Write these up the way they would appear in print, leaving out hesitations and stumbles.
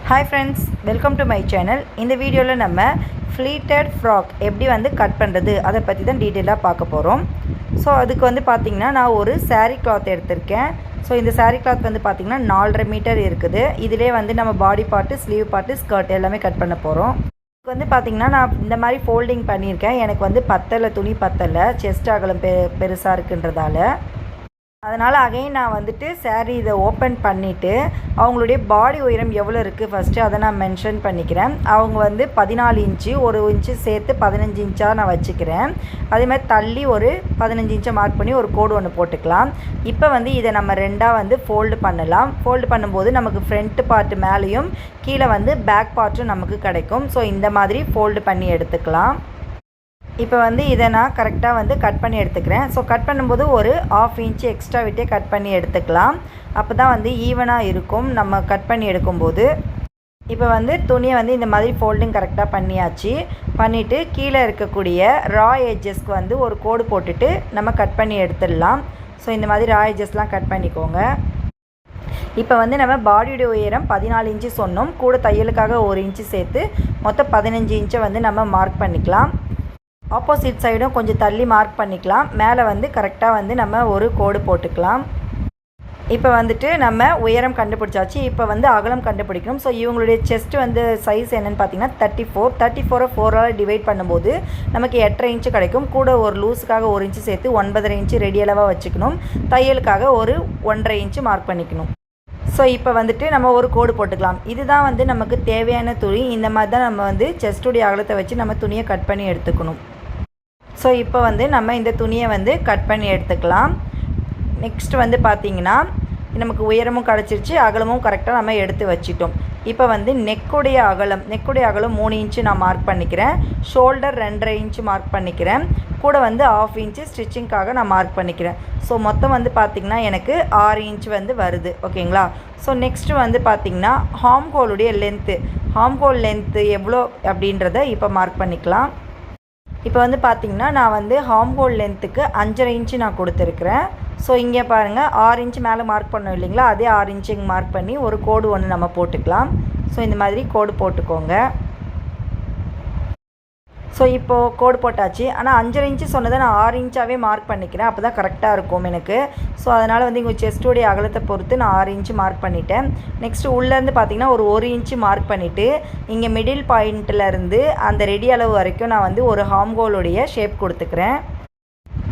Hi friends, welcome to my channel. இந்த வீடியோவில் நம்ம ஃப்ளீட்டட் ஃப்ராக் எப்படி கட் பண்ணுறது அதை பற்றி தான் டீட்டெயிலாக பார்க்க போகிறோம். ஸோ அதுக்கு பார்த்திங்கன்னா நான் ஒரு saree cloth எடுத்திருக்கேன். ஸோ இந்த saree cloth பார்த்திங்கன்னா 4.5 மீட்டர் இருக்குது. இதிலே நம்ம பாடி பார்ட்டு, ஸ்லீவ் பார்ட்டு, ஸ்கர்ட் எல்லாமே கட் பண்ண போகிறோம். இதுக்கு பார்த்திங்கன்னா நான் இந்த மாதிரி ஃபோல்டிங் பண்ணியிருக்கேன். எனக்கு பத்தலை, துணி பத்தலை, செஸ்ட் அகலம் பெருசாக இருக்குன்றதால. அதனால் அகைன் நான் saree இதை ஓப்பன் பண்ணிவிட்டு அவங்களுடைய பாடி உயரம் எவ்வளோ இருக்குது ஃபஸ்ட்டு அதை நான் மென்ஷன் பண்ணிக்கிறேன். அவங்க 14 இன்ச்சு, 1 இன்ச்சு சேர்த்து 15 இன்ச்சாக நான் வச்சுக்கிறேன். அதேமாதிரி தள்ளி ஒரு 15 இன்ச்சை மார்க் பண்ணி ஒரு கோடு ஒன்று போட்டுக்கலாம். இப்போ இதை நம்ம ரெண்டாக ஃபோல்டு பண்ணலாம். ஃபோல்டு பண்ணும்போது நமக்கு ஃப்ரண்ட் பார்ட்டு மேலேயும் கீழே பேக் பார்ட்டும் நமக்கு கிடைக்கும். ஸோ இந்த மாதிரி ஃபோல்டு பண்ணி எடுத்துக்கலாம். இப்போ இதை நான் கரெக்டாக கட் பண்ணி எடுத்துக்கிறேன். ஸோ கட் பண்ணும்போது ஒரு 1/2 இன்ச்சு எக்ஸ்ட்ரா விட்டே கட் பண்ணி எடுத்துக்கலாம். அப்போ தான் ஈவனாக இருக்கும் நம்ம கட் பண்ணி எடுக்கும்போது. இப்போ துணியை இந்த மாதிரி ஃபோல்டிங் கரெக்டாக பண்ணியாச்சு. பண்ணிவிட்டு கீழே இருக்கக்கூடிய ரா எட்ஜஸ்க்கு ஒரு கோடு போட்டுட்டு நம்ம கட் பண்ணி எடுத்துடலாம். ஸோ இந்த மாதிரி ரா எட்ஜஸ்லாம் கட் பண்ணிக்கோங்க. இப்போ நம்ம பாடியோடைய உயரம் 14 இன்ச்சு சொன்னோம். கூட தையலுக்காக 1 இன்ச்சு சேர்த்து மொத்தம் 15 இன்ச்சை நம்ம மார்க் பண்ணிக்கலாம். ஆப்போசிட் சைடும் கொஞ்சம் தள்ளி மார்க் பண்ணிக்கலாம். மேலே கரெக்டாக நம்ம ஒரு கோடு போட்டுக்கலாம். இப்போ நம்ம உயரம் கண்டுபிடிச்சாச்சு. இப்போ அகலம் கண்டுபிடிக்கணும். ஸோ இவங்களுடைய செஸ்ட் சைஸ் என்னென்னு பார்த்தீங்கன்னா 34 4ஆல் டிவைட் பண்ணும்போது நமக்கு 8.5 இன்ச்சு கிடைக்கும். கூட ஒரு லூஸுக்காக 1 இன்ச்சு சேர்த்து 9.5 இன்ச்சு ரெடி அளவாக வச்சுக்கணும். தையலுக்காக ஒரு 1.5 இன்ச்சு மார்க் பண்ணிக்கணும். ஸோ இப்போ நம்ம ஒரு கோடு போட்டுக்கலாம். இதுதான் நமக்கு தேவையான துணி. இந்த மாதிரி தான் நம்ம செஸ்டுடைய அகலத்தை வச்சு நம்ம துணியை கட் பண்ணி எடுத்துக்கணும். ஸோ இப்போ நம்ம இந்த துணியை கட் பண்ணி எடுத்துக்கலாம். நெக்ஸ்ட் பார்த்திங்கன்னா நமக்கு உயரமும் கிடச்சிருச்சு, அகலமும் கரெக்டாக நம்ம எடுத்து வச்சிட்டோம். இப்போ நெக்குடைய அகலம் 3 இன்ச்சு நான் மார்க் பண்ணிக்கிறேன். ஷோல்டர் 2.5 இன்ச்சு மார்க் பண்ணிக்கிறேன். கூட 1/2 இன்ச்சு ஸ்டிச்சிங்க்காக நான் மார்க் பண்ணிக்கிறேன். ஸோ மொத்தம் பார்த்திங்கன்னா எனக்கு 6 இன்ச்சு வருது. ஓகேங்களா? ஸோ நெக்ஸ்ட்டு பார்த்திங்கன்னா ஹார்ம் ஹோலுடைய ஹார்ம் லென்த்து எவ்வளோ அப்படின்றத இப்போ மார்க் பண்ணிக்கலாம். இப்போ பார்த்திங்கன்னா நான் ஹார்ம் ஹோல் லென்த்துக்கு 5.5 இன்ச்சு நான் கொடுத்துருக்குறேன். ஸோ இங்கே பாருங்கள் 6 இன்ச்சு மேலே மார்க் பண்ணோம் இல்லைங்களா, அதே 6 இன்ச்சு இங்கே மார்க் பண்ணி ஒரு கோடு ஒன்று நம்ம போட்டுக்கலாம். ஸோ இந்த மாதிரி கோடு போட்டுக்கோங்க. ஸோ இப்போது கோடு போட்டாச்சு. ஆனால் 5.5 இன்ச்சு சொன்னதை நான் 6 இன்ச்சாகவே மார்க் பண்ணிக்கிறேன். அப்போ தான் கரெக்டாக இருக்கும் எனக்கு. ஸோ அதனால் இங்கே செஸ்டோடைய அகலத்தை பொறுத்து நான் 6 இன்ச்சு மார்க் பண்ணிட்டேன். நெக்ஸ்ட்டு உள்ளேருந்து பார்த்திங்கன்னா ஒரு 1 இன்ச்சு மார்க் பண்ணிவிட்டு இங்கே மிடில் பாயிண்ட்டிலேருந்து அந்த ரெடி அளவு வரைக்கும் நான் ஒரு ஹார்ம் ஹோலுடைய ஷேப் கொடுத்துக்கிறேன்.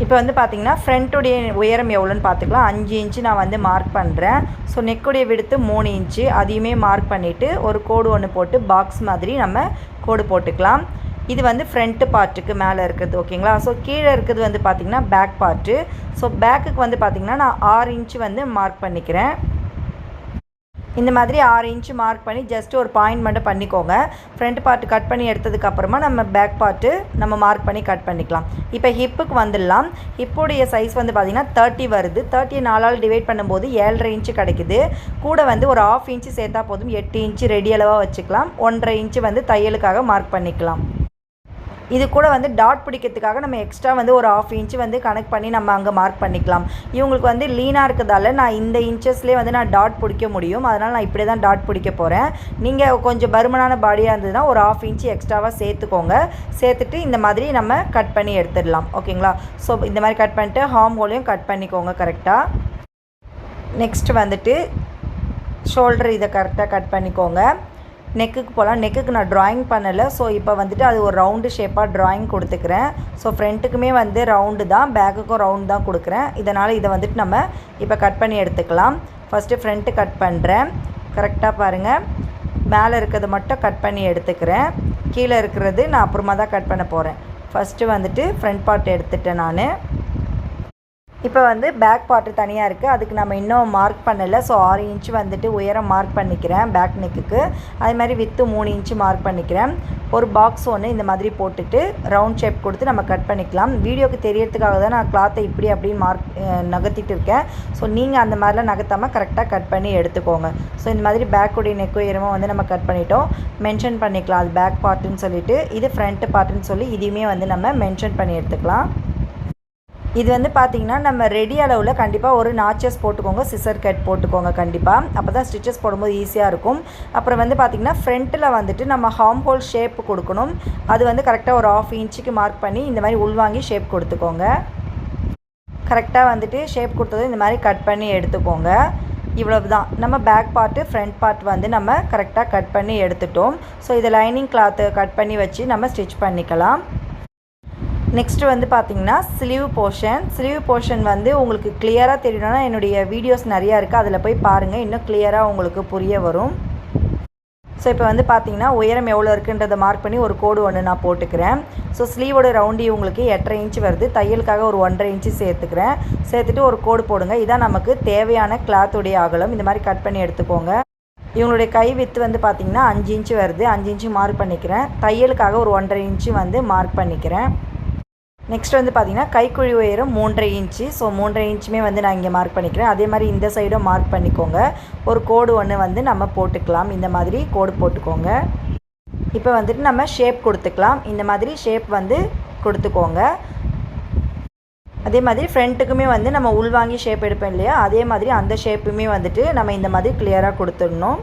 இப்போ பார்த்திங்கன்னா ஃப்ரண்ட்டுடைய உயரம் எவ்வளோன்னு பார்த்துக்கலாம். 5 இன்ச்சு நான் மார்க் பண்ணுறேன். ஸோ நெக்குடைய விடுத்து 3 இன்ச்சு அதையுமே மார்க் பண்ணிவிட்டு ஒரு கோடு ஒன்று போட்டு பாக்ஸ் மாதிரி நம்ம கோடு போட்டுக்கலாம். இது ஃப்ரண்ட்டு பார்ட்டுக்கு மேலே இருக்குது. ஓகேங்களா? ஸோ கீழே இருக்கிறது பார்த்திங்கன்னா பேக் பார்ட்டு. ஸோ பேக்குக்கு பார்த்திங்கன்னா நான் 6 இன்ச்சு மார்க் பண்ணிக்கிறேன். இந்த மாதிரி 6 இன்ச்சு மார்க் பண்ணி ஜஸ்ட் ஒரு பாயிண்ட் மட்டும் பண்ணிக்கோங்க. ஃப்ரண்ட் பார்ட்டு கட் பண்ணி எடுத்ததுக்கப்புறமா நம்ம பேக் பார்ட்டு நம்ம மார்க் பண்ணி கட் பண்ணிக்கலாம். இப்போ ஹிப்புக்கு வந்துடலாம். ஹிப்புடைய சைஸ் பார்த்திங்கன்னா 30 வருது. 30 4ஆல் டிவைட் பண்ணும்போது 7.5 இன்ச்சு கிடைக்குது. கூட ஒரு 1/2 இன்ச்சு சேர்த்தா போதும். 8 இன்ச்சு ரெடி அளவாக வச்சுக்கலாம். 1.5 இன்ச்சு தையலுக்காக மார்க் பண்ணிக்கலாம். இது கூட டாட் பிடிக்கிறதுக்காக நம்ம எக்ஸ்ட்ரா ஒரு 1/2 இன்ச்சு கனெக்ட் பண்ணி நம்ம அங்கே மார்க் பண்ணிக்கலாம். இவங்களுக்கு லீனாக இருக்கிறதால நான் இந்த இன்ச்சஸ்லேயே நான் டாட் பிடிக்க முடியும். அதனால் நான் இப்படி தான் டாட் பிடிக்க போகிறேன். நீங்கள் கொஞ்சம் பருமனான பாடியாக இருந்ததுன்னா ஒரு 1/2 இன்ச்சு எக்ஸ்ட்ராவாக சேர்த்துக்கோங்க. சேர்த்துட்டு இந்த மாதிரி நம்ம கட் பண்ணி எடுத்துடலாம். ஓகேங்களா? ஸோ இந்த மாதிரி கட் பண்ணிட்டு ஹார்ம் ஹோலையும் கட் பண்ணிக்கோங்க கரெக்டாக. நெக்ஸ்ட்டு ஷோல்டர் இதை கரெக்டாக கட் பண்ணிக்கோங்க. நெக்குக்கு போகலாம். நெக்குக்கு நான் ட்ராயிங் பண்ணலை. ஸோ இப்போ அது ஒரு ரவுண்டு ஷேப்பாக ட்ராயிங் கொடுத்துக்கிறேன். ஸோ ஃப்ரண்ட்டுக்குமே ரவுண்டு தான், பேக்குக்கும் ரவுண்டு தான் கொடுக்குறேன். இதனால் இதை நம்ம இப்போ கட் பண்ணி எடுத்துக்கலாம். ஃபஸ்ட்டு ஃப்ரண்ட்டு கட் பண்ணுறேன். கரெக்டாக பாருங்கள். மேலே இருக்கிறது மட்டும் கட் பண்ணி எடுத்துக்கிறேன். கீழே இருக்கிறது நான் அப்புறமா தான் கட் பண்ண போகிறேன். ஃபஸ்ட்டு ஃப்ரண்ட் பார்ட் எடுத்துட்டேன் நான். இப்போ பேக் பார்ட்டு தனியாக இருக்குது. அதுக்கு நம்ம இன்னும் மார்க் பண்ணலை. ஸோ 6 இன்ச்சு உயரம் மார்க் பண்ணிக்கிறேன் பேக் நெக்குக்கு. அதே மாதிரி வித்து 3 இன்ச்சு மார்க் பண்ணிக்கிறேன். ஒரு பாக்ஸ் ஒன்று இந்த மாதிரி போட்டுட்டு ரவுண்ட் ஷேப் கொடுத்து நம்ம கட் பண்ணிக்கலாம். வீடியோக்கு தெரியறதுக்காக தான் நான் கிளாத்தை இப்படி அப்படின்னு நகர்த்திட்டு இருக்கேன். ஸோ நீங்கள் அந்த மாதிரிலாம் நகர்த்தாமல் கரெக்டாக கட் பண்ணி எடுத்துக்கோங்க. ஸோ இந்த மாதிரி பேக்குடைய நெக் உயரமும் நம்ம கட் பண்ணிட்டோம். மென்ஷன் பண்ணிக்கலாம் அது பேக் பார்ட்டுன்னு சொல்லிவிட்டு. இது ஃப்ரண்ட் பார்ட்டுன்னு சொல்லி இதையுமே நம்ம மென்ஷன் பண்ணி எடுத்துக்கலாம். இது வந்து பார்த்திங்கன்னா நம்ம ரெடி அளவில் கண்டிப்பாக ஒரு நாச்சஸ் போட்டுக்கோங்க, சிசர் கட் போட்டுக்கோங்க கண்டிப்பாக. அப்போ தான் ஸ்டிச்சஸ் போடும்போது ஈஸியாக இருக்கும். அப்புறம் வந்து பார்த்திங்கன்னா ஃப்ரண்ட்டில் வந்துட்டு நம்ம ஹார்ம் ஹோல் ஷேப் கொடுக்கணும். அது வந்து கரெக்டாக ஒரு 1/2 இன்ச்சுக்கு மார்க் பண்ணி இந்த மாதிரி உள்வாங்கி ஷேப் கொடுத்துக்கோங்க. கரெக்டாக வந்துட்டு ஷேப் கொடுத்தது இந்த மாதிரி கட் பண்ணி எடுத்துக்கோங்க. இவ்வளவு தான். நம்ம பேக் பார்ட்டு ஃப்ரண்ட் பார்ட் வந்து நம்ம கரெக்டாக கட் பண்ணி எடுத்துட்டோம். ஸோ இதை லைனிங் கிளாத்தை கட் பண்ணி வச்சு நம்ம ஸ்டிச் பண்ணிக்கலாம். நெக்ஸ்ட்டு வந்து பார்த்திங்கன்னா ஸ்லீவ் போர்ஷன் வந்து உங்களுக்கு கிளியராக தெரியணும்னா என்னுடைய வீடியோஸ் நிறையா இருக்குது, அதில் போய் பாருங்கள், இன்னும் கிளியராக உங்களுக்கு புரிய வரும். ஸோ இப்போ வந்து பார்த்திங்கன்னா உயரம் எவ்வளோ இருக்குன்றதை மார்க் பண்ணி ஒரு கோடு ஒன்று நான் போட்டுக்கிறேன். ஸோ ஸ்லீவோட ரவுண்டி உங்களுக்கு 8.5 இன்ச்சு வருது. தையலுக்காக ஒரு 1.5 இன்ச்சு சேர்த்துட்டு ஒரு கோடு போடுங்க. இதான் நமக்கு தேவையான கிளாத்துடைய அகலம். இந்த மாதிரி கட் பண்ணி எடுத்துக்கோங்க. இவங்களுடைய கை வித்து வந்து பார்த்திங்கன்னா 5 இன்ச்சு வருது. 5 இன்ச்சு மார்க் பண்ணிக்கிறேன். தையலுக்காக ஒரு 1.5 இன்ச்சு வந்து மார்க் பண்ணிக்கிறேன். நெக்ஸ்ட் வந்து பார்த்திங்கன்னா கைக்குழி உயரம் 3.5 இன்ச்சு. ஸோ 3.5 இன்ச்சுமே வந்து நான் இங்கே மார்க் பண்ணிக்கிறேன். அதே மாதிரி இந்த சைடும் மார்க் பண்ணிக்கோங்க. ஒரு கோடு ஒன்று வந்து நம்ம போட்டுக்கலாம். இந்த மாதிரி கோடு போட்டுக்கோங்க. இப்போ வந்துட்டு நம்ம ஷேப் கொடுத்துக்கலாம். இந்த மாதிரி ஷேப் வந்து கொடுத்துக்கோங்க. அதே மாதிரி ஃப்ரண்ட்டுக்குமே வந்து நம்ம உள்வாங்கி ஷேப் எடுப்போம் இல்லையா, அதே மாதிரி அந்த ஷேப்புமே வந்துட்டு நம்ம இந்த மாதிரி கிளியராக கொடுத்துடணும்.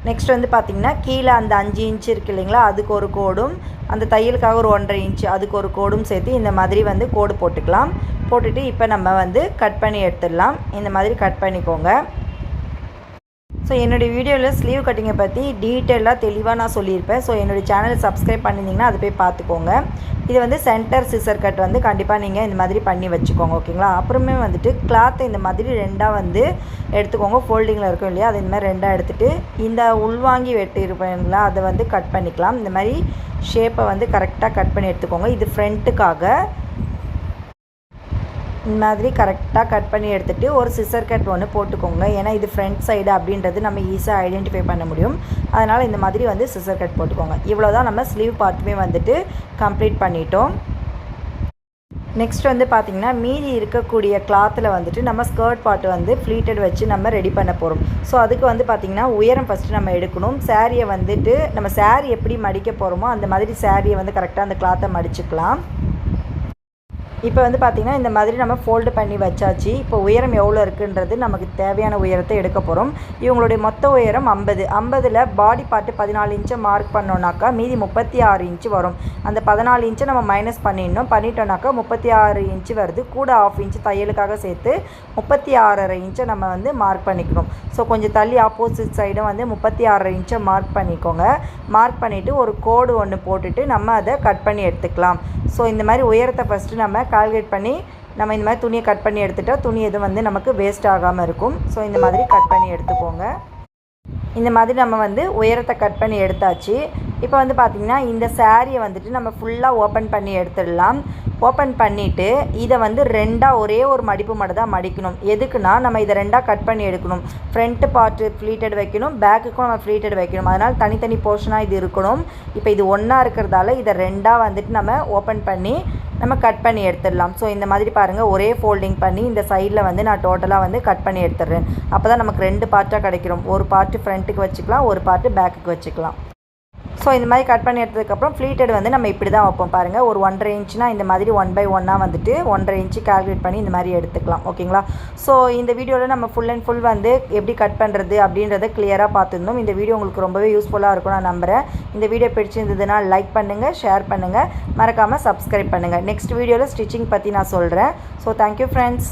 நெக்ஸ்ட் வந்து பார்த்திங்கன்னா கீழே அந்த 5 இன்ச்சு இருக்குது இல்லைங்களா, அதுக்கு ஒரு கோடும் அந்த தையலுக்காக ஒரு 1.5 இன்ச்சு அதுக்கு ஒரு கோடும் சேர்த்து இந்த மாதிரி வந்து கோடு போட்டுக்கலாம். போட்டுட்டு இப்போ நம்ம வந்து கட் பண்ணி எடுத்துடலாம். இந்த மாதிரி கட் பண்ணிக்கோங்க. ஸோ என்னுடைய வீடியோவில் ஸ்லீவ் கட்டிங்கை பற்றி டீட்டெயிலாக தெளிவாக நான் சொல்லியிருப்பேன். ஸோ என்னுடைய சேனலை சப்ஸ்கிரைப் பண்ணியிருந்தீங்கன்னா அது போய் பார்த்துக்கோங்க. இது வந்து சென்டர் சிசர் கட் வந்து கண்டிப்பாக நீங்கள் இந்த மாதிரி பண்ணி வச்சுக்கோங்க, ஓகேங்களா. அப்புறமே வந்துட்டு கிளாத்தை இந்த மாதிரி ரெண்டாக வந்து எடுத்துக்கோங்க. ஃபோல்டிங்கில் இருக்கும் இல்லையா, அது இந்த மாதிரி ரெண்டாக எடுத்துகிட்டு இந்த உள்வாங்கி வெட்டி இருப்பீங்களா அதை வந்து கட் பண்ணிக்கலாம். இந்த மாதிரி ஷேப்பை வந்து கரெக்டாக கட் பண்ணி எடுத்துக்கோங்க. இது ஃப்ரண்ட்டுக்காக இந்த மாதிரி கரெக்டாக கட் பண்ணி எடுத்துகிட்டு ஒரு சிசர் கட் ஒன்று போட்டுக்கோங்க. ஏன்னா இது ஃப்ரண்ட் சைடு அப்படின்றது நம்ம ஈஸியாக ஐடென்டிஃபை பண்ண முடியும். அதனால் இந்த மாதிரி வந்து சிசர் கட் போட்டுக்கோங்க. இவ்வளோ தான் நம்ம ஸ்லீவ் பார்ட்டுமே வந்துட்டு கம்ப்ளீட் பண்ணிட்டோம். நெக்ஸ்ட் வந்து பார்த்திங்கன்னா மீதி இருக்கக்கூடிய கிளாத்தில் வந்துட்டு நம்ம ஸ்கர்ட் பார்ட் வந்து ஃப்ளீட்டட் வச்சு நம்ம ரெடி பண்ண போகிறோம். ஸோ அதுக்கு வந்து பார்த்திங்கன்னா உயரம் ஃபஸ்ட்டு நம்ம எடுக்கணும். சாரியை வந்துட்டு நம்ம சாரி எப்படி மடிக்க போகிறோமோ அந்த மாதிரி சாரியை வந்து கரெக்டாக அந்த கிளாத்தை மடிச்சுக்கலாம். இப்போ வந்து பார்த்திங்கன்னா இந்த மாதிரி நம்ம ஃபோல்டு பண்ணி வச்சாச்சு. இப்போ உயரம் எவ்வளோ இருக்குன்றது நமக்கு தேவையான உயரத்தை எடுக்க போகிறோம். இவங்களுடைய மொத்த உயரம் 50ல் பாடி பார்ட்டு 14 இன்ச்சை மார்க் பண்ணோன்னாக்கா மீதி 36 இன்ச்சு வரும். அந்த 14 இன்ச்சை நம்ம மைனஸ் பண்ணிட்டோம்னாக்கா 36 இன்ச்சு வருது. கூட 1/2 இன்ச்சு தையலுக்காக சேர்த்து 36.5 இன்ச்சை நம்ம வந்து மார்க் பண்ணிக்கணும். ஸோ கொஞ்சம் தள்ளி ஆப்போசிட் சைடும் வந்து 36 இன்ச்சை மார்க் பண்ணிக்கோங்க. மார்க் பண்ணிவிட்டு ஒரு கோடு ஒன்று போட்டுட்டு நம்ம அதை கட் பண்ணி எடுத்துக்கலாம். ஸோ இந்த மாதிரி உயரத்தை ஃபஸ்ட்டு நம்ம கால்குலேட் பண்ணி நம்ம இந்த மாதிரி துணியை கட் பண்ணி எடுத்துட்டோம். துணி எதுவும் வந்து நமக்கு வேஸ்ட் ஆகாமல் இருக்கும். ஸோ இந்த மாதிரி கட் பண்ணி எடுத்துக்கோங்க. இந்த மாதிரி நம்ம வந்து உயரத்தை கட் பண்ணி எடுத்தாச்சு. இப்போ வந்து பார்த்திங்கன்னா இந்த சாரியை வந்துட்டு நம்ம ஃபுல்லாக ஓப்பன் பண்ணி எடுத்துடலாம். ஓப்பன் பண்ணிவிட்டு இதை வந்து ரெண்டாக ஒரே ஒரு மடிப்பு மட்டும் தான் மடிக்கணும். எதுக்குன்னா நம்ம இதை ரெண்டாக கட் பண்ணி எடுக்கணும். ஃப்ரண்ட்டு பார்ட்டு ஃப்ளீட்டட் வைக்கணும், பேக்குக்கும் நம்ம ஃப்ளீட்டட் வைக்கணும். அதனால் தனித்தனி போர்ஷனாக இது இருக்கணும். இப்போ இது ஒன்றா இருக்கிறதால இதை ரெண்டாக வந்துட்டு நம்ம ஓப்பன் பண்ணி நம்ம கட் பண்ணி எடுத்துடலாம். ஸோ இந்த மாதிரி பாருங்கள், ஒரே ஃபோல்டிங் பண்ணி இந்த சைடில் வந்து நான் டோட்டலாக வந்து கட் பண்ணி எடுத்துடுறேன். அப்போ தான் நமக்கு 2 பார்ட்டாக கிடைக்கிறோம். ஒரு பார்ட்டு ஃப்ரண்ட்டுக்கு வச்சுக்கலாம், ஒரு பார்ட்டு பேக்குக்கு வச்சுக்கலாம். ஸோ இந்த மாதிரி கட் பண்ணி எடுத்ததுக்கப்புறம் ஃப்ளீட்டட் வந்து நம்ம இப்படி தான் வைப்போம் பாருங்கள். ஒரு 1.5 இன்ச்சுனா இந்த மாதிரி 1/1 வந்துட்டு 1.5 இன்ச்சு கால்குலேட் பண்ணி இந்த மாதிரி எடுத்துக்கலாம், ஓகேங்களா. ஸோ இந்த வீடியோவில் நம்ம ஃபுல் அண்ட் ஃபுல் வந்து எப்படி கட் பண்ணுறது அப்படின்றத கிளியராக பார்த்துருந்தோம். இந்த வீடியோ உங்களுக்கு ரொம்பவே யூஸ்ஃபுல்லாக இருக்கும் நான் நம்புகிறேன். இந்த வீடியோ பிடிச்சிருந்ததுன்னா லைக் பண்ணுங்கள், ஷேர் பண்ணுங்கள், மறக்காமல் சப்ஸ்கிரைப் பண்ணுங்கள். நெக்ஸ்ட் வீடியோவில் ஸ்டிச்சிங் பற்றி நான் சொல்கிறேன். So thank you friends.